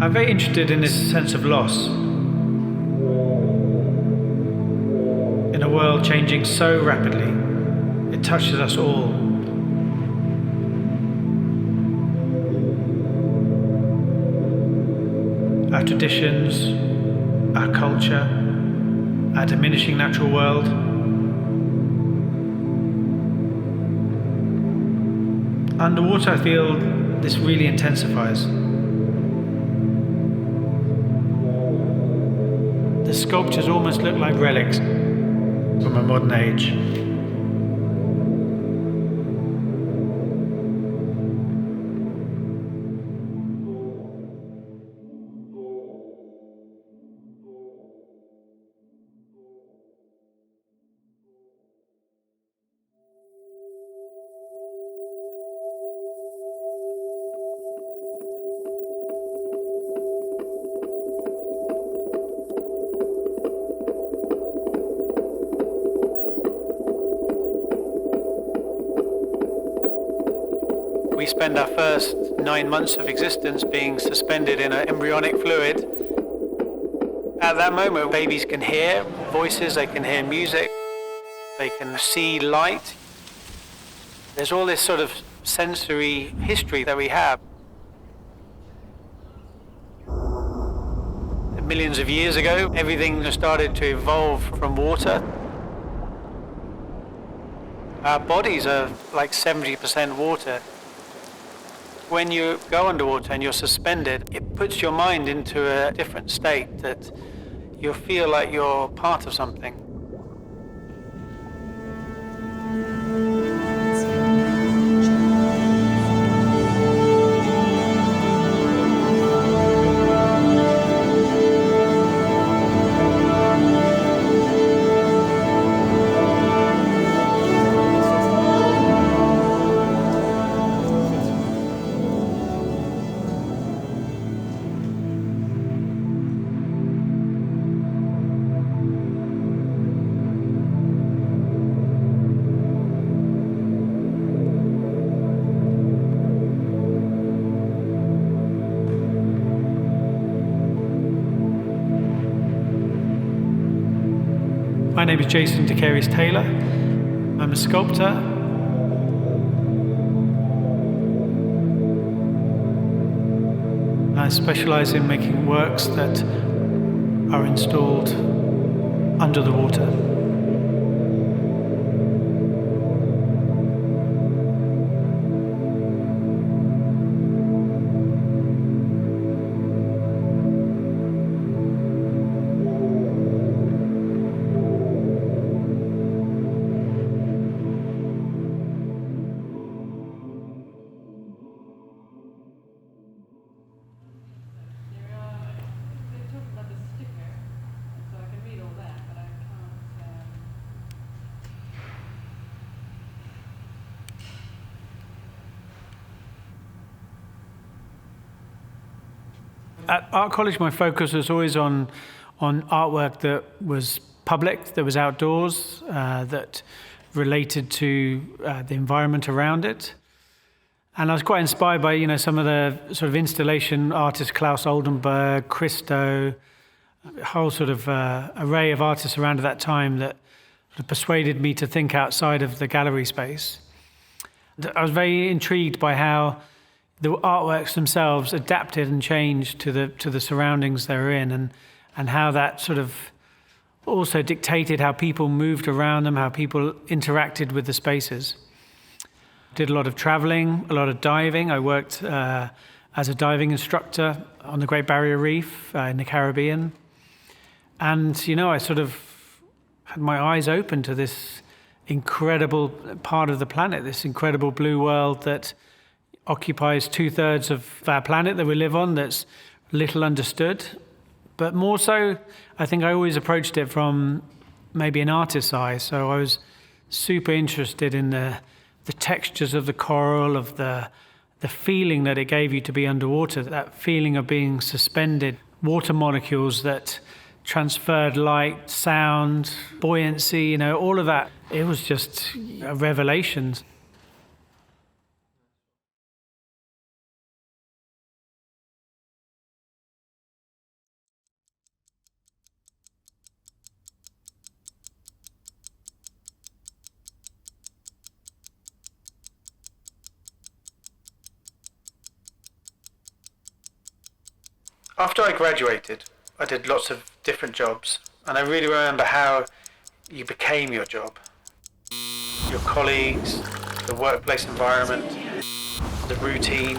I'm very interested in this sense of loss. In a world changing so rapidly, it touches us all. Our traditions, our culture, our diminishing natural world. Underwater, I feel this really intensifies. The sculptures almost look like relics from a modern age. We spend our first 9 months of existence being suspended in an embryonic fluid. At that moment, babies can hear voices, they can hear music, they can see light. There's all this sort of sensory history that we have. Millions of years ago, everything started to evolve from water. Our bodies are like 70% water. When you go underwater and you're suspended, it puts your mind into a different state that you feel like you're part of something. My name is Jason deCaires Taylor. I'm a sculptor. I specialize in making works that are installed under the water. At art college, my focus was always on artwork that was public, that was outdoors, that related to the environment around it. And I was quite inspired by, some of the sort of installation artists, Klaus Oldenburg, Christo, a whole sort of array of artists around at that time that sort of persuaded me to think outside of the gallery space. I was very intrigued by how the artworks themselves adapted and changed to the surroundings they were in, and how that sort of also dictated how people moved around them, how people interacted with the spaces. Did a lot of traveling, a lot of diving. I worked as a diving instructor on the Great Barrier Reef in the Caribbean. And, I sort of had my eyes open to this incredible part of the planet, this incredible blue world that occupies 2/3 of our planet that we live on, that's little understood. But more so, I think I always approached it from maybe an artist's eye. So I was super interested in the textures of the coral, of the feeling that it gave you to be underwater, that feeling of being suspended, water molecules that transferred light, sound, buoyancy, all of that. It was just a revelation. After I graduated, I did lots of different jobs, and I really remember how you became your job. Your colleagues, the workplace environment, the routine,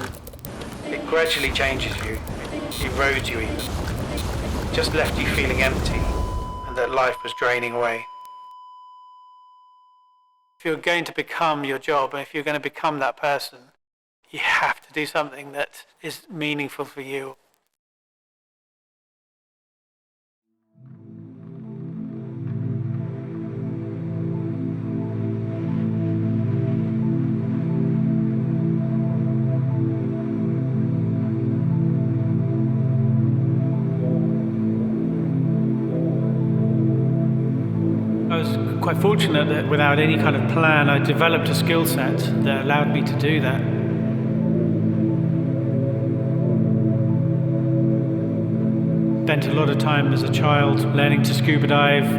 it gradually changes you, it erodes you even. It just left you feeling empty, and that life was draining away. If you're going to become your job, and if you're going to become that person, you have to do something that is meaningful for you. I was quite fortunate that without any kind of plan, I developed a skill set that allowed me to do that. Spent a lot of time as a child learning to scuba dive.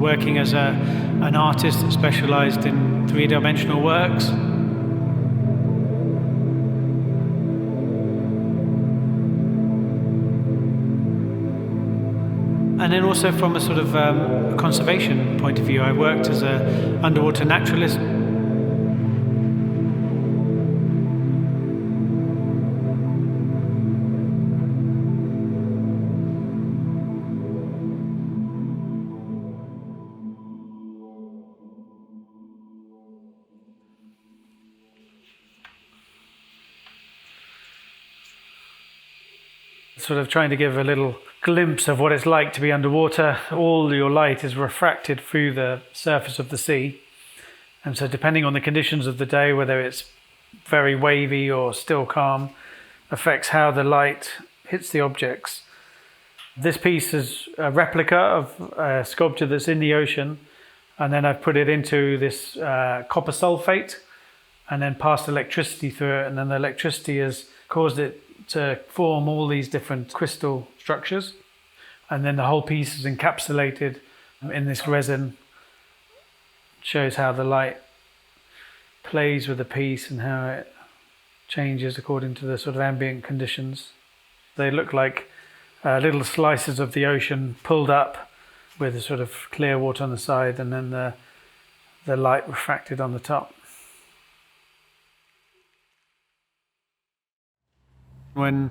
Working as an artist that specialised in three-dimensional works. And then also from a sort of conservation point of view, I worked as an underwater naturalist. Sort of trying to give a little glimpse of what it's like to be underwater. All your light is refracted through the surface of the sea. And so depending on the conditions of the day, whether it's very wavy or still calm, affects how the light hits the objects. This piece is a replica of a sculpture that's in the ocean, and then I've put it into this copper sulphate and then passed electricity through it, and then the electricity has caused it to form all these different crystal structures, and then the whole piece is encapsulated in this resin. It shows how the light plays with the piece and how it changes according to the sort of ambient conditions. They look like little slices of the ocean pulled up with a sort of clear water on the side, and then the light refracted on the top. When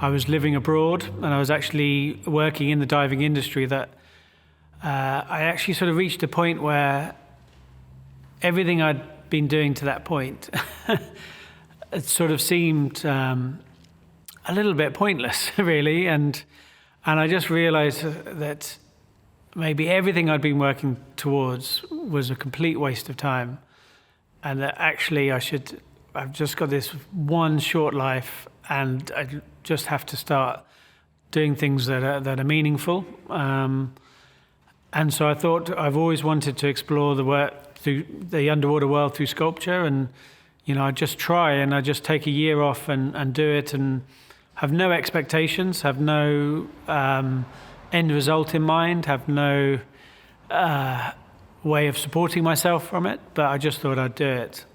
I was living abroad and I was actually working in the diving industry, that I actually sort of reached a point where everything I'd been doing to that point it sort of seemed a little bit pointless, really, and I just realized that maybe everything I'd been working towards was a complete waste of time, and that actually I've just got this one short life, and I just have to start doing things that are meaningful. And so I thought I've always wanted to explore the work through the underwater world through sculpture, and I'd just try, and I'd just take a year off and do it, and have no expectations, have no end result in mind, have no way of supporting myself from it, but I just thought I'd do it.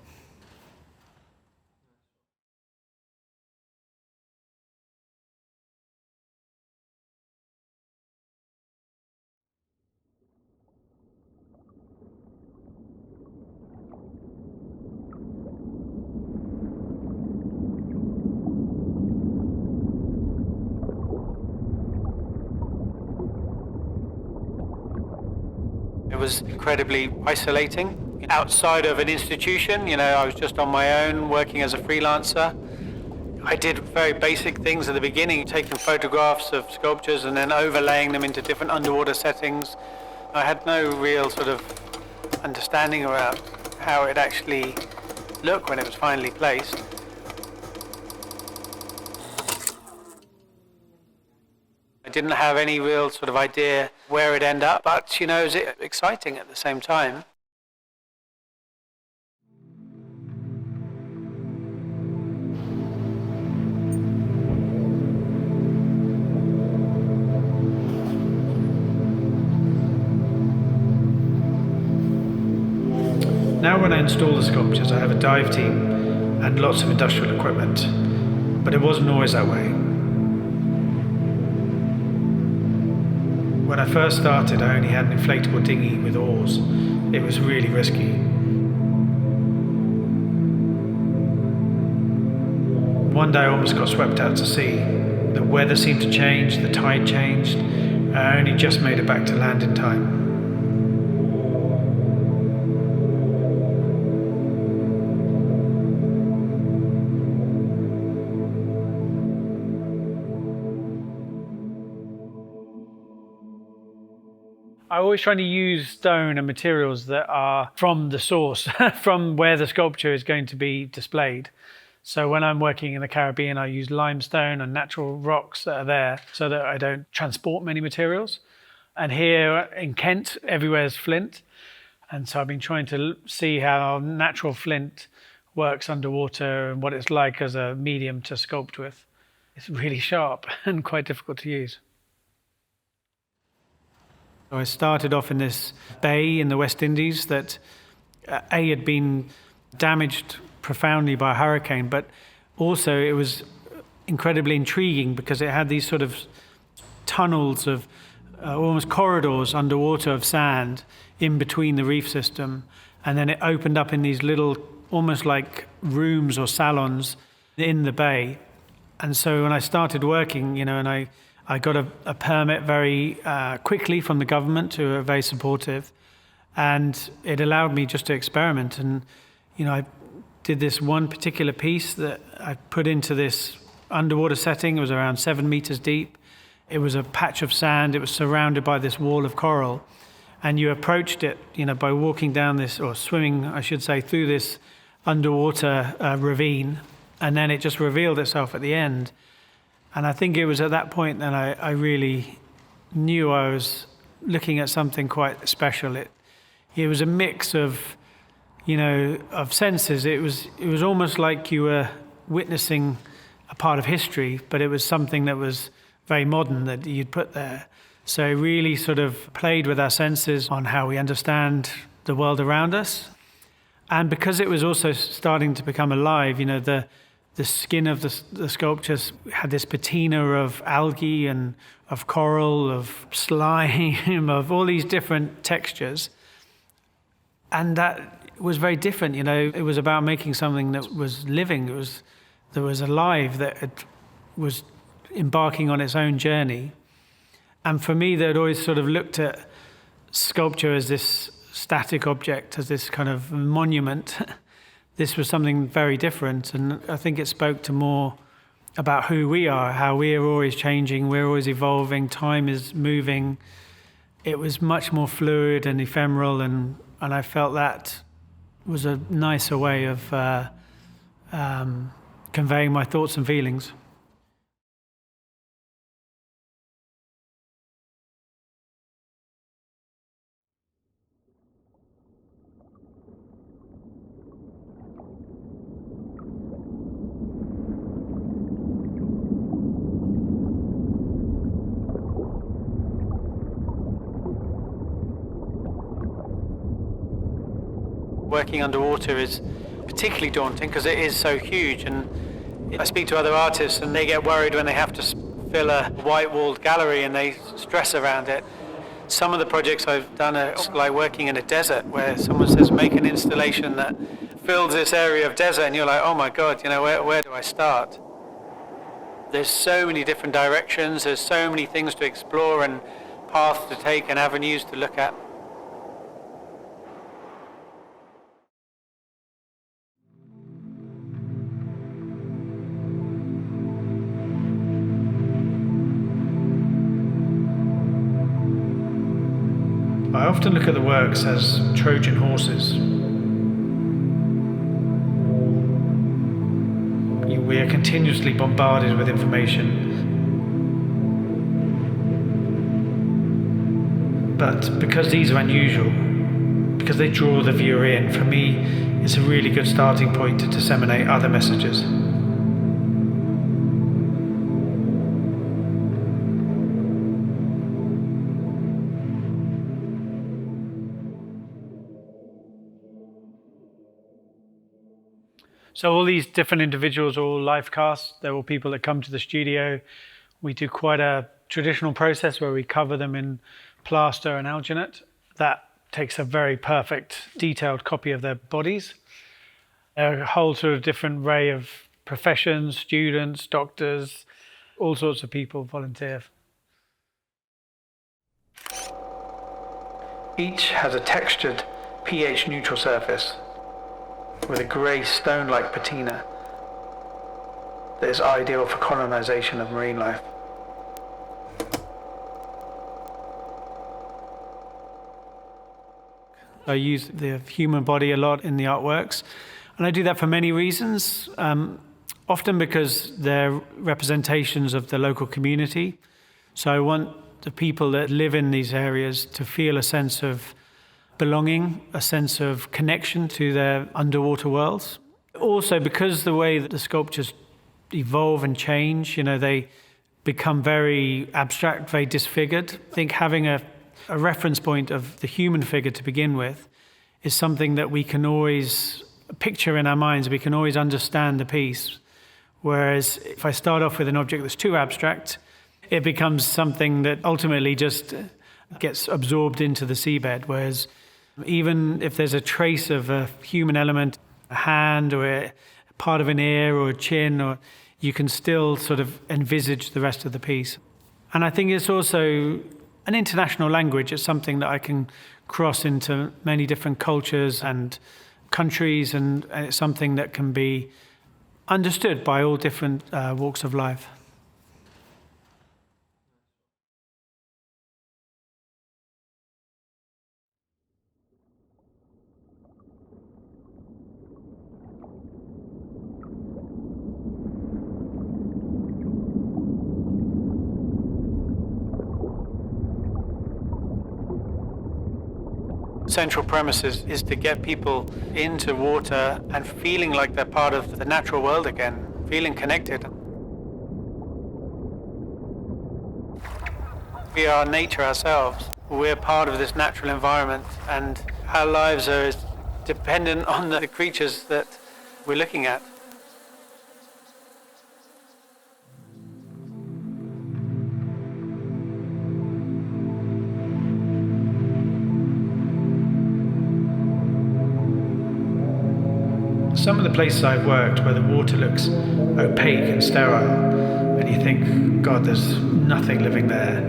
It was incredibly isolating. Outside of an institution, I was just on my own, working as a freelancer. I did very basic things at the beginning, taking photographs of sculptures and then overlaying them into different underwater settings. I had no real sort of understanding about how it actually looked when it was finally placed. I didn't have any real sort of idea where it'd end up, but it was exciting at the same time. Now when when I install the sculptures, I have a dive team and lots of industrial equipment, but it wasn't always that way. When I first started, I only had an inflatable dinghy with oars. It was really risky. One day I almost got swept out to sea. The weather seemed to change, the tide changed. I only just made it back to land in time. I always try to use stone and materials that are from the source, from where the sculpture is going to be displayed. So when I'm working in the Caribbean, I use limestone and natural rocks that are there so that I don't transport many materials. And here in Kent, everywhere is flint. And so I've been trying to see how natural flint works underwater and what it's like as a medium to sculpt with. It's really sharp and quite difficult to use. I started off in this bay in the West Indies that had been damaged profoundly by a hurricane, but also it was incredibly intriguing because it had these sort of tunnels of almost corridors underwater of sand in between the reef system, and then it opened up in these little almost like rooms or salons in the bay. And so when I started working, and I got a permit very quickly from the government, who are very supportive, and it allowed me just to experiment. And I did this one particular piece that I put into this underwater setting. It was around 7 meters deep. It was a patch of sand. It was surrounded by this wall of coral, and you approached it, by walking down this, or swimming, I should say, through this underwater ravine, and then it just revealed itself at the end. And I think it was at that point that I really knew I was looking at something quite special. It was a mix of, of senses. It was almost like you were witnessing a part of history, but it was something that was very modern that you'd put there. So it really sort of played with our senses on how we understand the world around us. And because it was also starting to become alive, the skin of the sculptures had this patina of algae and of coral, of slime, of all these different textures. And that was very different, It was about making something that was living, that was alive, that was embarking on its own journey. And for me, they'd always sort of looked at sculpture as this static object, as this kind of monument. This was something very different, and I think it spoke to more about who we are, how we are always changing, we're always evolving, time is moving. It was much more fluid and ephemeral, and I felt that was a nicer way of conveying my thoughts and feelings. Working underwater is particularly daunting because it is so huge, and I speak to other artists and they get worried when they have to fill a white-walled gallery and they stress around it. Some of the projects I've done are like working in a desert where someone says make an installation that fills this area of desert, and you're like, oh my god, where do I start? There's so many different directions, there's so many things to explore and paths to take and avenues to look at. I often look at the works as Trojan horses. We are continuously bombarded with information. But because these are unusual, because they draw the viewer in, for me, it's a really good starting point to disseminate other messages. So all these different individuals are all live casts. They're all people that come to the studio. We do quite a traditional process where we cover them in plaster and alginate. That takes a very perfect, detailed copy of their bodies. A whole sort of different array of professions, students, doctors, all sorts of people volunteer. Each has a textured, pH-neutral surface with a grey stone-like patina that is ideal for colonization of marine life. I use the human body a lot in the artworks, and I do that for many reasons. Often because they're representations of the local community. So I want the people that live in these areas to feel a sense of belonging, a sense of connection to their underwater worlds. Also, because the way that the sculptures evolve and change, they become very abstract, very disfigured. I think having a reference point of the human figure to begin with is something that we can always picture in our minds. We can always understand the piece. Whereas if I start off with an object that's too abstract, it becomes something that ultimately just gets absorbed into the seabed. Whereas even if there's a trace of a human element, a hand or a part of an ear or a chin, or you can still sort of envisage the rest of the piece. And I think it's also an international language. It's something that I can cross into many different cultures and countries, and it's something that can be understood by all different walks of life. Central premise is to get people into water and feeling like they're part of the natural world again, feeling connected. We are nature ourselves. We're part of this natural environment, and our lives are dependent on the creatures that we're looking at. Some of the places I've worked where the water looks opaque and sterile, and you think, God, there's nothing living there,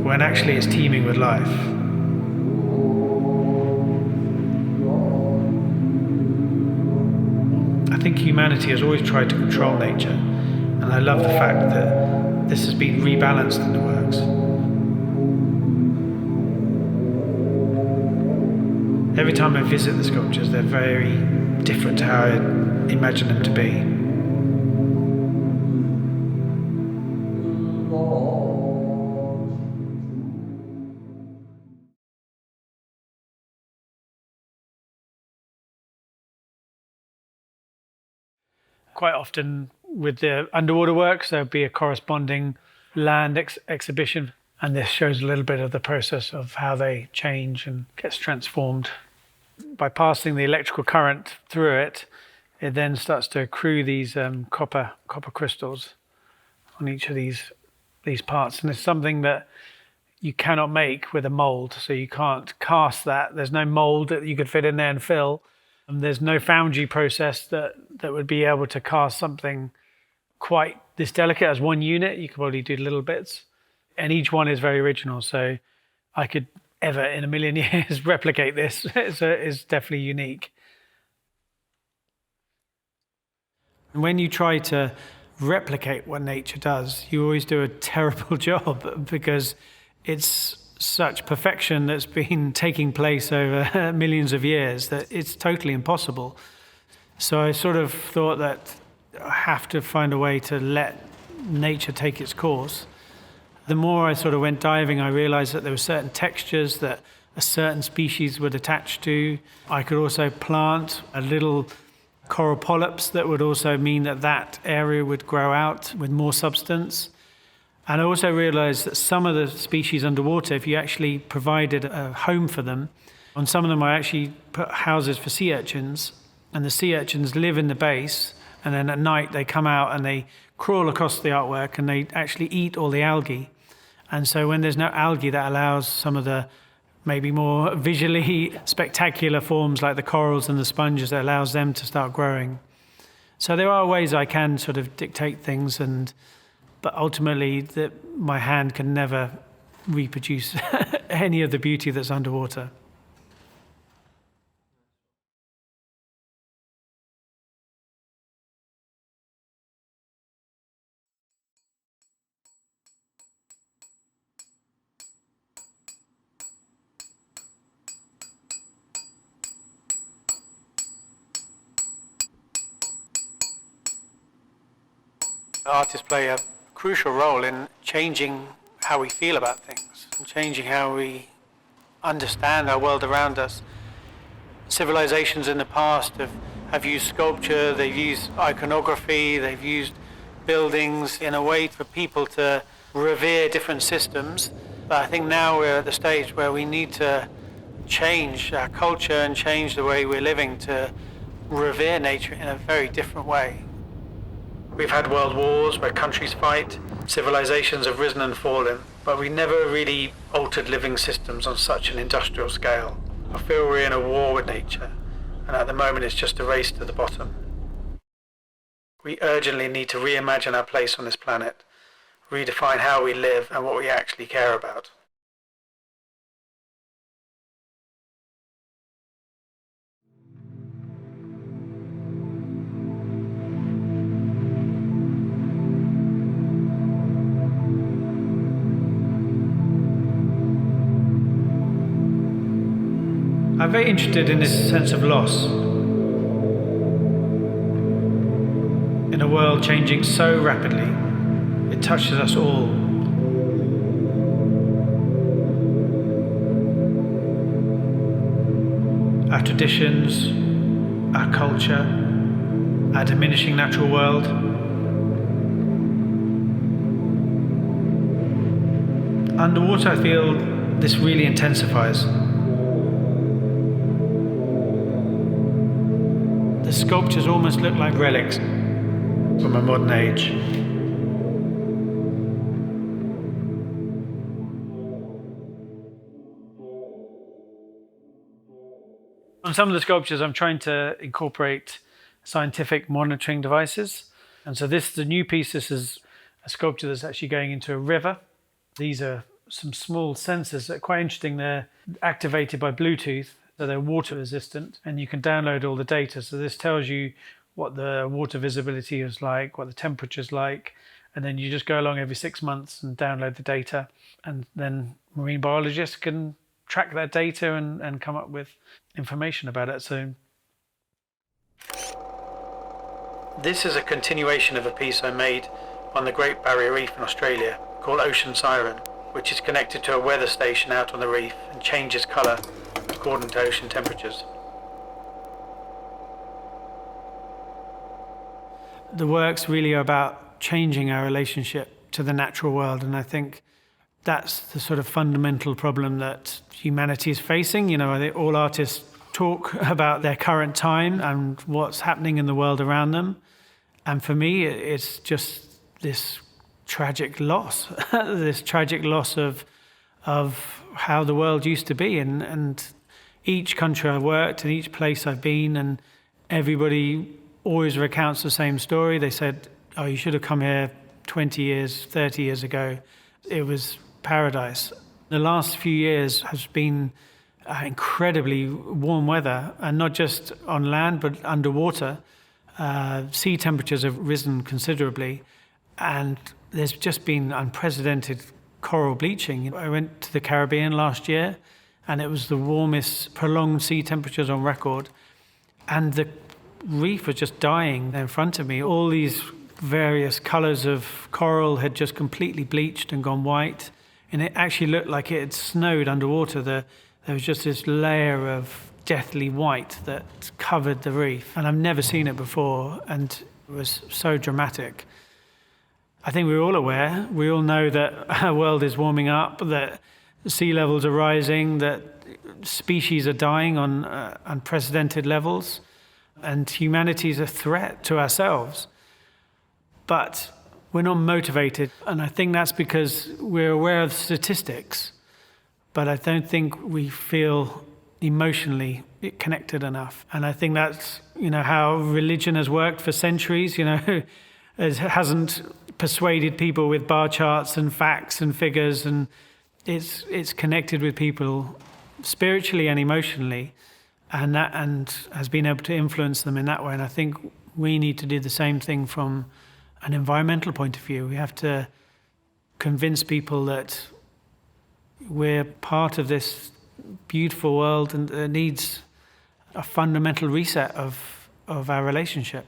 when actually it's teeming with life. I think humanity has always tried to control nature, and I love the fact that this has been rebalanced in the works. Every time I visit the sculptures, they're very different to how I imagine them to be. Quite often with the underwater works, there'll be a corresponding land exhibition, and this shows a little bit of the process of how they change and gets transformed. By passing the electrical current through it, it then starts to accrue these copper crystals on each of these parts. And it's something that you cannot make with a mold, so you can't cast that. There's no mold that you could fit in there and fill. And there's no foundry process that would be able to cast something quite this delicate as one unit. You could probably do little bits. And each one is very original, so I could ever in a million years replicate this. It's definitely unique. When you try to replicate what nature does, you always do a terrible job because it's such perfection that's been taking place over millions of years that it's totally impossible. So I sort of thought that I have to find a way to let nature take its course. The more I sort of went diving, I realized that there were certain textures that a certain species would attach to. I could also plant a little coral polyps that would also mean that area would grow out with more substance. And I also realized that some of the species underwater, if you actually provided a home for them, on some of them I actually put houses for sea urchins, And the sea urchins live in the base, and then at night they come out and they crawl across the artwork and they actually eat all the algae. And so when there's no algae, that allows some of the maybe more visually spectacular forms like the corals and the sponges, that allows them to start growing. So there are ways I can sort of dictate things, but ultimately my hand can never reproduce any of the beauty that's underwater. Artists play a crucial role in changing how we feel about things and changing how we understand our world around us. Civilizations in the past have used sculpture, they've used iconography, they've used buildings in a way for people to revere different systems. But I think now we're at the stage where we need to change our culture and change the way we're living to revere nature in a very different way. We've had world wars where countries fight, civilizations have risen and fallen, but we never really altered living systems on such an industrial scale. I feel we're in a war with nature, and at the moment it's just a race to the bottom. We urgently need to reimagine our place on this planet, redefine how we live and what we actually care about. I'm very interested in this sense of loss. In a world changing so rapidly, it touches us all. Our traditions, our culture, our diminishing natural world. Underwater, I feel this really intensifies. The sculptures almost look like relics from a modern age. On some of the sculptures, I'm trying to incorporate scientific monitoring devices. And so the new piece, this is a sculpture that's actually going into a river. These are some small sensors that are quite interesting. They're activated by Bluetooth. So they're water resistant, and you can download all the data. So this tells you what the water visibility is like, what the temperature is like, and then you just go along every 6 months and download the data, and then marine biologists can track that data and come up with information about it. So this is a continuation of a piece I made on the Great Barrier Reef in Australia called Ocean Siren, which is connected to a weather station out on the reef and changes colour according to ocean temperatures. The works really are about changing our relationship to the natural world, and I think that's the sort of fundamental problem that humanity is facing. You know, I think all artists talk about their current time and what's happening in the world around them, and for me it's just this tragic loss, this tragic loss of how the world used to be, and each country I've worked and each place I've been, and everybody always recounts the same story. They said, oh, you should have come here 20 years, 30 years ago. It was paradise. The last few years has been incredibly warm weather, and not just on land, but underwater. Sea temperatures have risen considerably, and there's just been unprecedented coral bleaching. I went to the Caribbean last year, and it was the warmest prolonged sea temperatures on record, and the reef was just dying in front of me. All these various colours of coral had just completely bleached and gone white, and it actually looked like it had snowed underwater. There was just this layer of deathly white that covered the reef, and I've never seen it before, and it was so dramatic. I think we're all aware, we all know that our world is warming up, that sea levels are rising, that species are dying on unprecedented levels. and humanity is a threat to ourselves. But we're not motivated, and I think that's because we're aware of statistics, but I don't think we feel emotionally connected enough. And I think that's, how religion has worked for centuries, it hasn't persuaded people with bar charts and facts and figures, and it's connected with people spiritually and emotionally, and has been able to influence them in that way. And I think we need to do the same thing from an environmental point of view. We have to convince people that we're part of this beautiful world and it needs a fundamental reset of our relationship.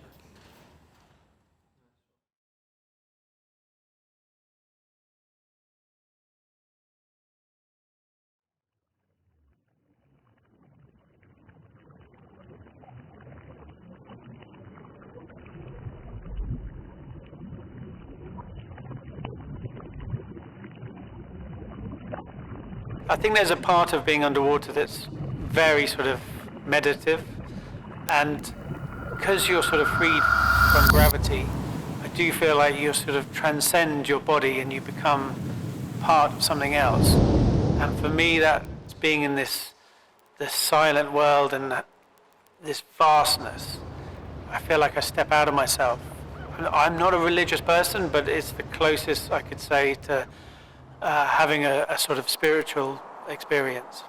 I think there's a part of being underwater that's very sort of meditative, and because you're sort of freed from gravity, I do feel like you sort of transcend your body and you become part of something else. And for me, that's being in this silent world and this vastness. I feel like I step out of myself. I'm not a religious person, but it's the closest I could say to having a sort of spiritual experience.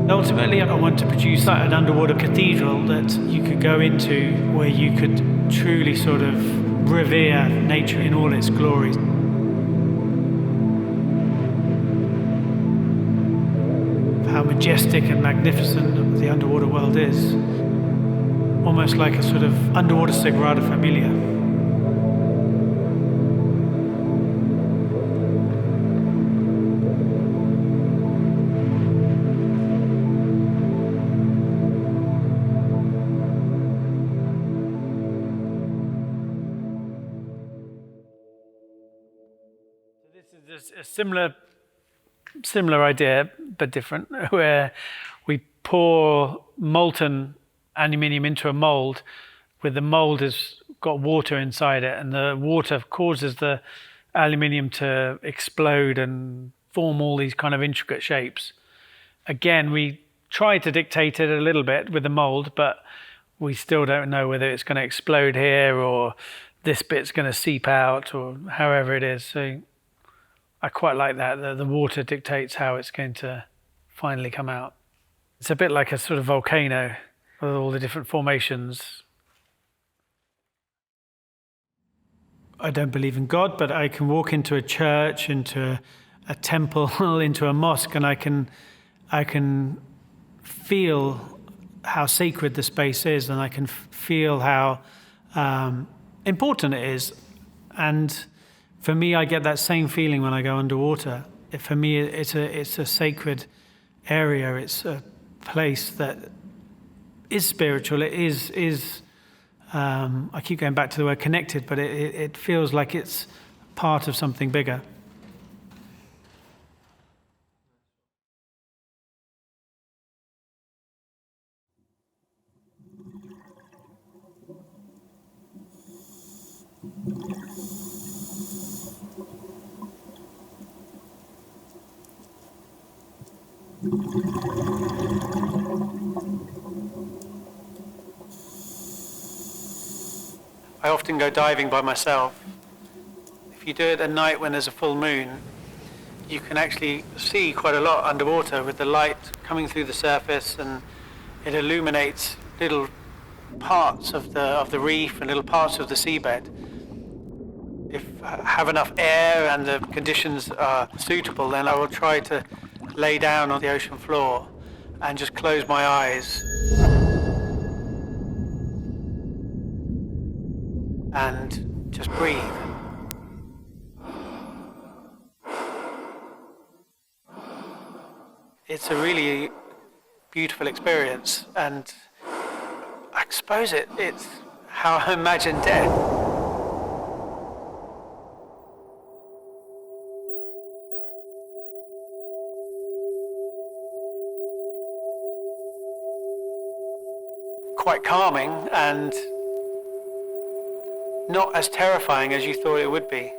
Ultimately, I want to produce an underwater cathedral that you could go into where you could truly sort of revere nature in all its glories. How majestic and magnificent the underwater world is. Almost like a sort of underwater Sagrada Familia. This is a similar idea, but different, where we pour molten aluminium into a mold, where the mold has got water inside it, and the water causes the aluminium to explode and form all these kind of intricate shapes. Again, we try to dictate it a little bit with the mold, but we still don't know whether it's going to explode here or this bit's going to seep out or however it is. So I quite like that. The water dictates how it's going to finally come out. It's a bit like a sort of volcano with all the different formations. I don't believe in God, but I can walk into a church, into a temple, into a mosque, and I can feel how sacred the space is, and I can feel how important it is. And for me, I get that same feeling when I go underwater. For me, it's a sacred area. It's a place that is spiritual. It is. I keep going back to the word connected, but it feels like it's part of something bigger. I often go diving by myself. If you do it at night when there's a full moon, you can actually see quite a lot underwater with the light coming through the surface, and it illuminates little parts of the reef and little parts of the seabed. If I have enough air and the conditions are suitable, then I will try to lay down on the ocean floor and just close my eyes and just breathe. it's a really beautiful experience, and I suppose it's how I imagine death. Quite calming and not as terrifying as you thought it would be.